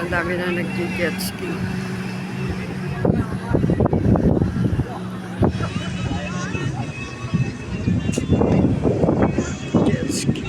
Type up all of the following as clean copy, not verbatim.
ang dami na nag-jet ski. Jet ski.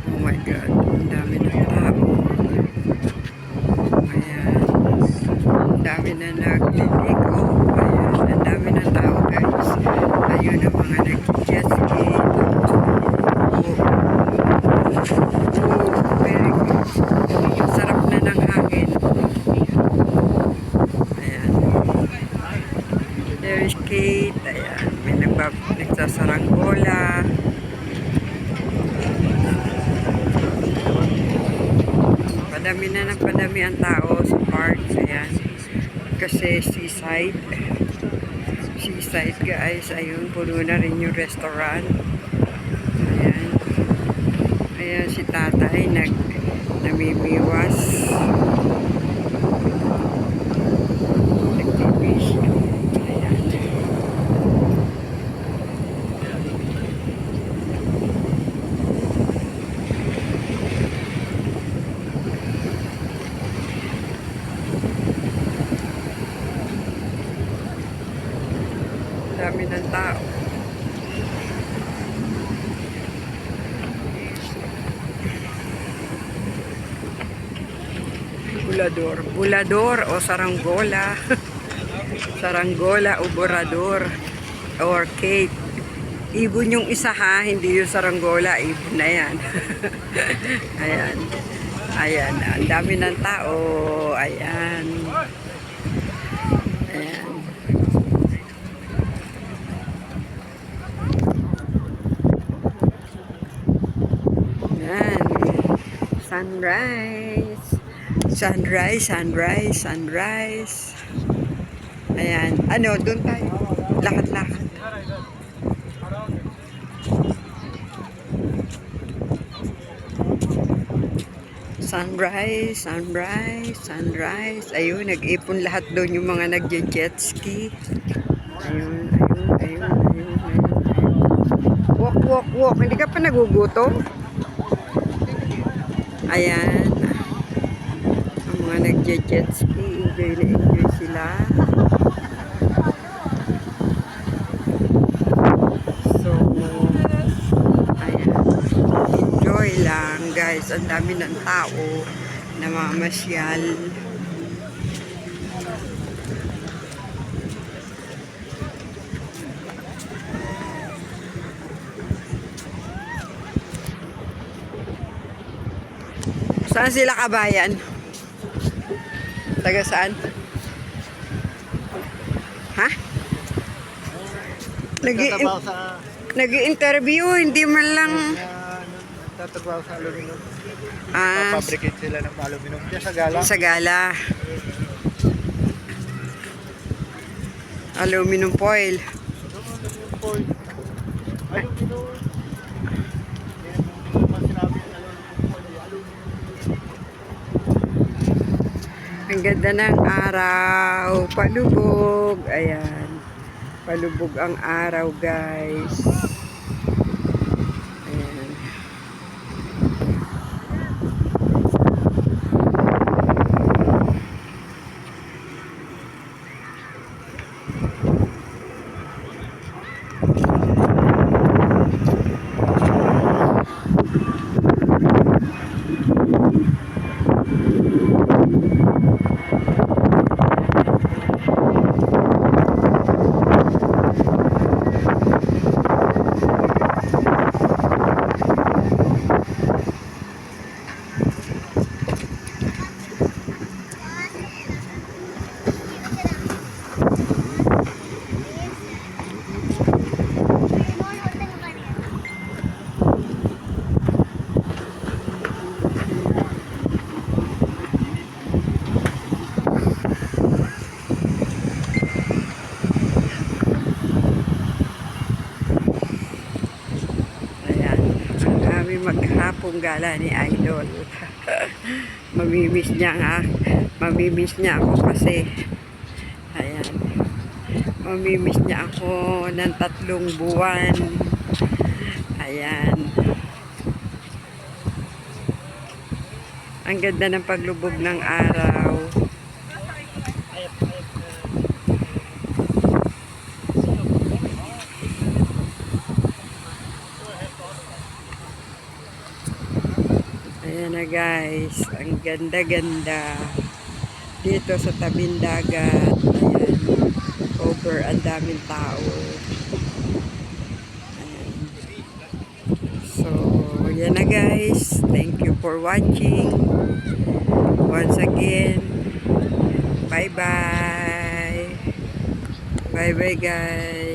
Oh my God, ang dami ng tao. Ayan. Ang dami na naglilig. Oh, ayan. Ang dami ng tao, guys. Ayun ang mga nag-jet ski. Oh, very good. Ang sarap na ng hangin. Ayan. There is Kate. Ayan. May nagsasaranggola. Padami na ng padami ang tao sa park. Ayan. Kasi seaside. Seaside guys. Ayun. Puno na rin yung restaurant. Ayan. Ayan si tatay namimiwas. Nag-TV. Ayan. Dami ng tao. Bulador. Bulador o saranggola. Saranggola o burador. Or cake. Ibon yung isa ha. Hindi yung saranggola. Ibon na yan. Ayan. Ayan. Ang dami ng tao. Ayan. Ayan. Ayan. Sunrise. Sunrise, sunrise, sunrise. Ayan. Ano, doon tayo. Lakad-lakad. Sunrise, sunrise, sunrise. Ayun, nag-ipon lahat doon yung mga nag-jet ski. Ayun, ayun, ayun, ayun, ayun. Walk, walk, walk. Hindi ka pa nagugutom? Ayan. Ang mga nag-jet ski, enjoy na enjoy sila. So, ayan. Enjoy lang guys. Ang dami ng tao na mamasyal. Saan sila kabayan? Taga saan? Ha? Nag-i-interview, hindi man lang... Nagtatrabaho sa aluminum. Ah, Papabricate sila ng aluminum. Diyan sa gala. sa gala. Aluminum foil. Aluminum foil. Aluminum. Ang ganda ng araw. Palubog. Ayan. Palubog ang araw, guys. Ayan. kami maghapong gala ni Idol. Mamimiss niya ako kasi ayan. Mamimiss niya ako ng 3 buwan. Ayan. Ang ganda ng paglubog ng araw. Ayan na guys, ang ganda-ganda dito sa tabing dagat. Ayan, ang daming tao. Ayan. So, yan na guys. Thank you for watching. Once again, bye-bye. Bye-bye guys.